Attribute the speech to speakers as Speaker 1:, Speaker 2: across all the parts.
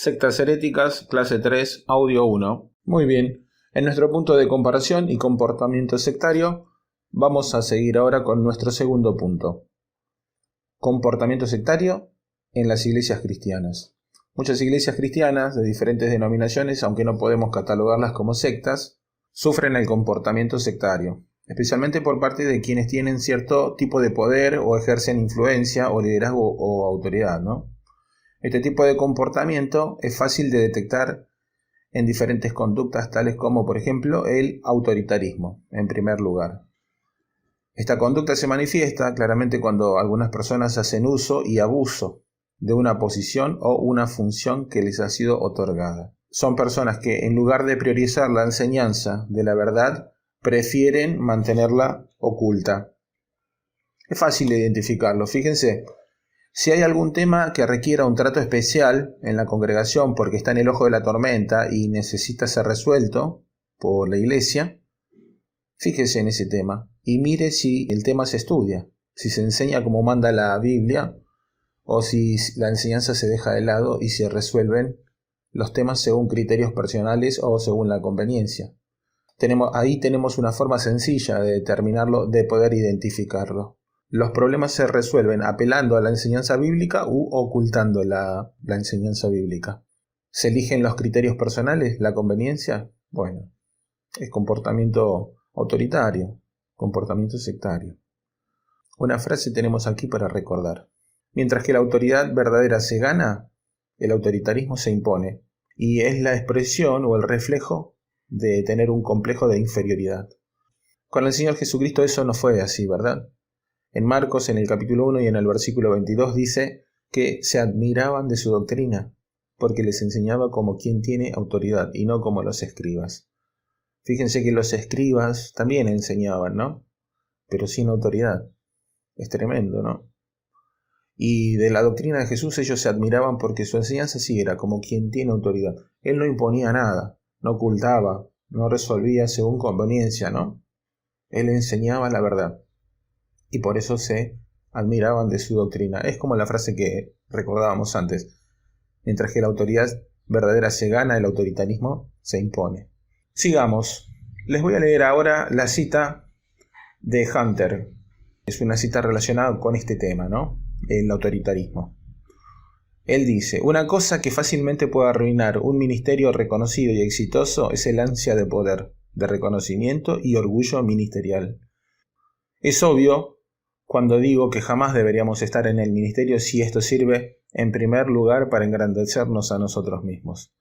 Speaker 1: Sectas heréticas, clase 3, audio 1. Muy bien, en nuestro punto de comparación y comportamiento sectario, vamos a seguir ahora con nuestro segundo punto. Comportamiento sectario en las iglesias cristianas. Muchas iglesias cristianas de diferentes denominaciones, aunque no podemos catalogarlas como sectas, sufren el comportamiento sectario, especialmente por parte de quienes tienen cierto tipo de poder o ejercen influencia o liderazgo o autoridad, ¿no? Este tipo de comportamiento es fácil de detectar en diferentes conductas tales como, por ejemplo, el autoritarismo, en primer lugar. Esta conducta se manifiesta claramente cuando algunas personas hacen uso y abuso de una posición o una función que les ha sido otorgada. Son personas que, en lugar de priorizar la enseñanza de la verdad, prefieren mantenerla oculta. Es fácil de identificarlo, fíjense. Si hay algún tema que requiera un trato especial en la congregación porque está en el ojo de la tormenta y necesita ser resuelto por la iglesia, fíjese en ese tema y mire si el tema se estudia, si se enseña como manda la Biblia o si la enseñanza se deja de lado y se resuelven los temas según criterios personales o según la conveniencia. Ahí tenemos una forma sencilla de determinarlo, de poder identificarlo. Los problemas se resuelven apelando a la enseñanza bíblica u ocultando la enseñanza bíblica. ¿Se eligen los criterios personales, la conveniencia? Bueno, es comportamiento autoritario, comportamiento sectario. Una frase tenemos aquí para recordar. Mientras que la autoridad verdadera se gana, el autoritarismo se impone y es la expresión o el reflejo de tener un complejo de inferioridad. Con el Señor Jesucristo eso no fue así, ¿verdad? En Marcos, en el capítulo 1 y en el versículo 22 dice que se admiraban de su doctrina, porque les enseñaba como quien tiene autoridad y no como los escribas. Fíjense que los escribas también enseñaban, ¿no? Pero sin autoridad. Es tremendo, ¿no? Y de la doctrina de Jesús ellos se admiraban porque su enseñanza sí era como quien tiene autoridad. Él no imponía nada, no ocultaba, no resolvía según conveniencia, ¿no? Él enseñaba la verdad. Y por eso se admiraban de su doctrina. Es como la frase que recordábamos antes. Mientras que la autoridad verdadera se gana, el autoritarismo se impone. Sigamos. Les voy a leer ahora la cita de Hunter. Es una cita relacionada con este tema, ¿no? El autoritarismo. Él dice: una cosa que fácilmente puede arruinar un ministerio reconocido y exitoso es el ansia de poder, de reconocimiento y orgullo ministerial. Es obvio cuando digo que jamás deberíamos estar en el ministerio si esto sirve, en primer lugar, para engrandecernos a nosotros mismos.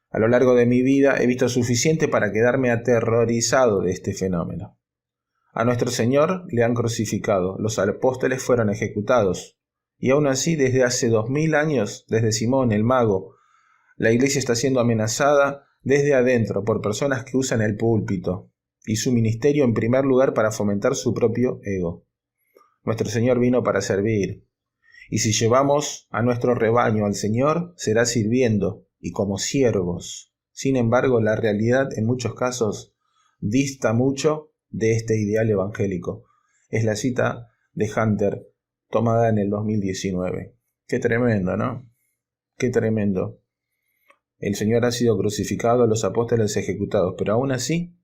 Speaker 1: A lo largo de mi vida he visto suficiente para quedarme aterrorizado de este fenómeno. A nuestro Señor le han crucificado, los apóstoles fueron ejecutados, y aún así desde hace 2000 años, desde Simón el mago, la iglesia está siendo amenazada desde adentro por personas que usan el púlpito y su ministerio en primer lugar para fomentar su propio ego. Nuestro Señor vino para servir, y si llevamos a nuestro rebaño al Señor, será sirviendo y como siervos. Sin embargo, la realidad en muchos casos dista mucho de este ideal evangélico. Es la cita de Hunter, tomada en el 2019. Qué tremendo, ¿no? Qué tremendo. El Señor ha sido crucificado, los apóstoles ejecutados, pero aún así,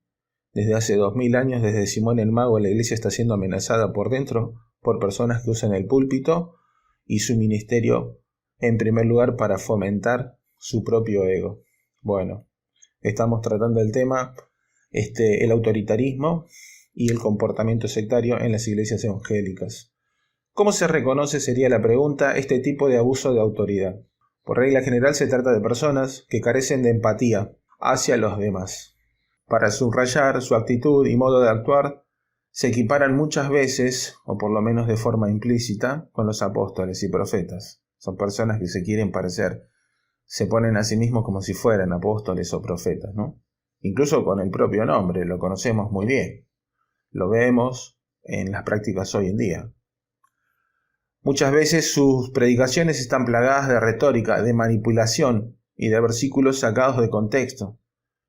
Speaker 1: desde hace 2000 años, desde Simón el Mago, la iglesia está siendo amenazada por dentro por personas que usan el púlpito y su ministerio en primer lugar para fomentar su propio ego. Bueno, estamos tratando el tema, el autoritarismo y el comportamiento sectario en las iglesias evangélicas. ¿Cómo se reconoce, sería la pregunta, este tipo de abuso de autoridad? Por regla general se trata de personas que carecen de empatía hacia los demás. Para subrayar su actitud y modo de actuar, se equiparan muchas veces, o por lo menos de forma implícita, con los apóstoles y profetas. Son personas que se quieren parecer, se ponen a sí mismos como si fueran apóstoles o profetas, ¿no? Incluso con el propio nombre, lo conocemos muy bien. Lo vemos en las prácticas hoy en día. Muchas veces sus predicaciones están plagadas de retórica, de manipulación y de versículos sacados de contexto.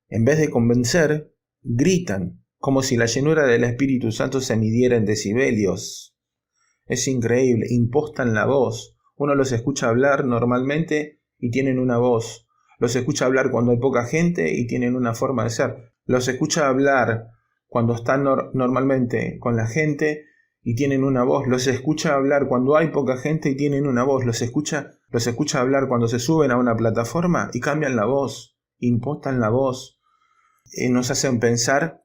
Speaker 1: En vez de convencer, gritan, como si la llenura del Espíritu Santo se midiera en decibelios. Es increíble, impostan la voz. Uno los escucha hablar normalmente y tienen una voz Los escucha hablar cuando hay poca gente y tienen una forma de ser. Los escucha hablar cuando están normalmente con la gente y tienen una voz. Los escucha hablar cuando hay poca gente y tienen una voz. Los escucha hablar cuando se suben a una plataforma y cambian la voz, impostan la voz. Nos hacen pensar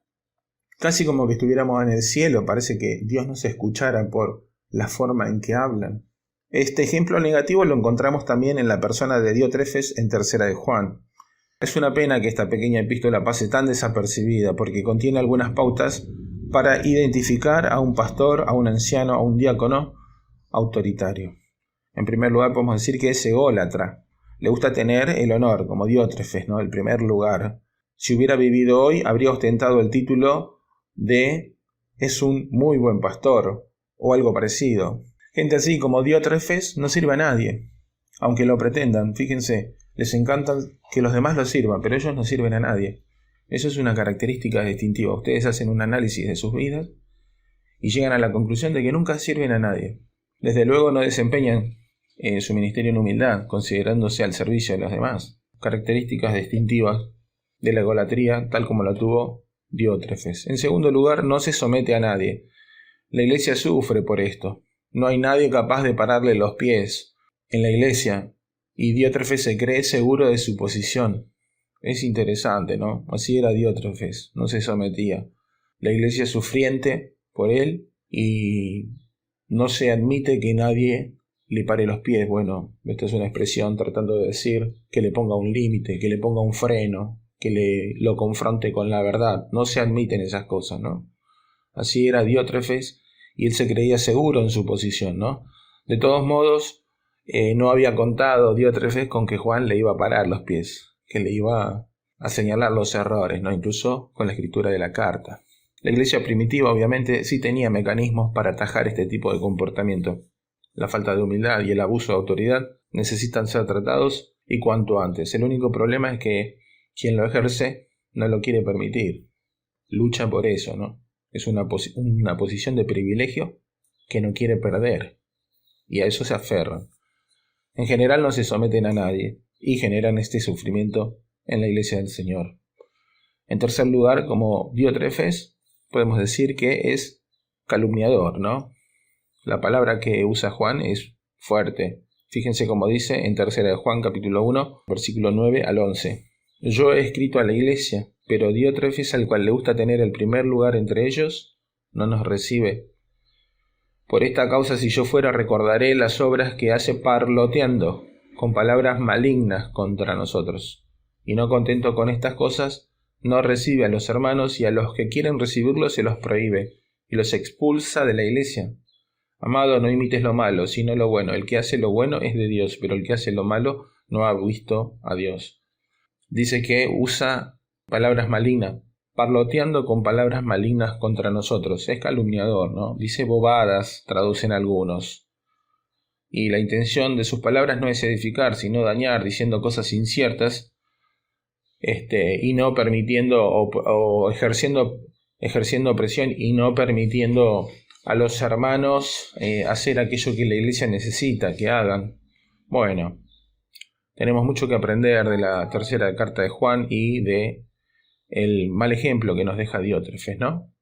Speaker 1: casi como que estuviéramos en el cielo. Parece que Dios nos escuchara por la forma en que hablan. Este ejemplo negativo lo encontramos también en la persona de Diótrefes en Tercera de Juan. Es una pena que esta pequeña epístola pase tan desapercibida porque contiene algunas pautas para identificar a un pastor, a un anciano, a un diácono autoritario. En primer lugar podemos decir que es ególatra. Le gusta tener el honor, como Diótrefes, ¿no? El primer lugar. Si hubiera vivido hoy, habría ostentado el título de es un muy buen pastor o algo parecido. Gente así como Diótrefes no sirve a nadie, aunque lo pretendan. Fíjense, les encanta que los demás lo sirvan, pero ellos no sirven a nadie. Eso es una característica distintiva. Ustedes hacen un análisis de sus vidas y llegan a la conclusión de que nunca sirven a nadie. Desde luego no desempeñan su ministerio en humildad, considerándose al servicio de los demás. Características distintivas de la egolatría, tal como la tuvo Diótrefes. En segundo lugar, no se somete a nadie. La iglesia sufre por esto. No hay nadie capaz de pararle los pies en la iglesia. Y Diótrefes se cree seguro de su posición. Es interesante, ¿no? Así era Diótrefes, no se sometía. La iglesia es sufriente por él y no se admite que nadie le pare los pies. Bueno, esta es una expresión tratando de decir que le ponga un límite, que le ponga un freno, que lo confronte con la verdad. No se admiten esas cosas, ¿no? Así era Diótrefes y él se creía seguro en su posición, ¿no? De todos modos, no había contado Diótrefes con que Juan le iba a parar los pies, que le iba a señalar los errores, ¿no? Incluso con la escritura de la carta. La iglesia primitiva obviamente sí tenía mecanismos para atajar este tipo de comportamiento. La falta de humildad y el abuso de autoridad necesitan ser tratados y cuanto antes. El único problema es que quien lo ejerce no lo quiere permitir. Lucha por eso, ¿no? Es una posición de privilegio que no quiere perder y a eso se aferran. En general no se someten a nadie y generan este sufrimiento en la iglesia del Señor. En tercer lugar, como Diótrefes, podemos decir que es calumniador, ¿no? La palabra que usa Juan es fuerte. Fíjense cómo dice en Tercera de Juan, capítulo 1, versículo 9 al 11. Yo he escrito a la iglesia, pero Diótrefes, al cual le gusta tener el primer lugar entre ellos, no nos recibe. Por esta causa, si yo fuera, recordaré las obras que hace parloteando con palabras malignas contra nosotros. Y no contento con estas cosas, no recibe a los hermanos y a los que quieren recibirlos se los prohíbe y los expulsa de la iglesia. Amado, no imites lo malo, sino lo bueno. El que hace lo bueno es de Dios, pero el que hace lo malo no ha visto a Dios. Dice que usa palabras malignas, parloteando con palabras malignas contra nosotros. Es calumniador, ¿no? Dice bobadas, traducen algunos. Y la intención de sus palabras no es edificar, sino dañar, diciendo cosas inciertas, y no permitiendo o ejerciendo presión y no permitiendo a los hermanos hacer aquello que la iglesia necesita que hagan. Bueno, tenemos mucho que aprender de la tercera carta de Juan y de el mal ejemplo que nos deja Diótrefes, ¿no?